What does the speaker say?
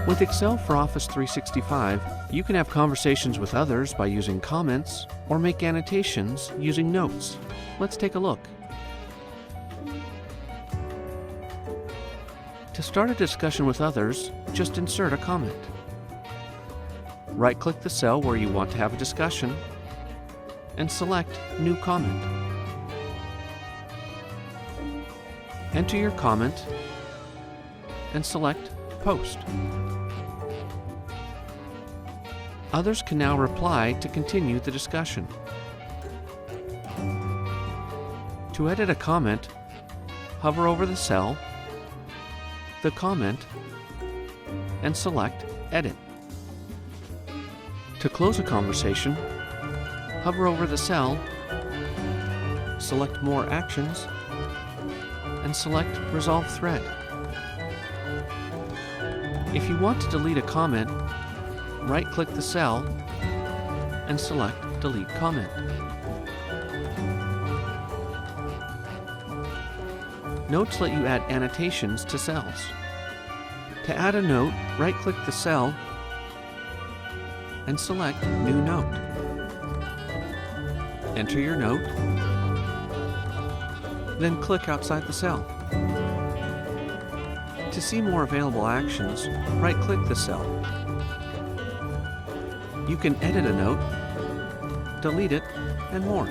With Excel for Office 365, you can have conversations with others by using comments or make annotations using notes. Let's take a look. To start a discussion with others, just insert a comment. Right-click the cell where you want to have a discussion and select New Comment. Enter your comment and select Post. Others can now reply to continue the discussion. To edit a comment, hover over the cell, the comment, and select Edit. To close a conversation, hover over the cell, select More Actions, and select Resolve Thread. If you want to delete a comment, right-click the cell and select Delete Comment. Notes let you add annotations to cells. To add a note, right-click the cell and select New Note. Enter your note, then click outside the cell. To see more available actions, right-click the cell. You can edit a note, delete it, and more.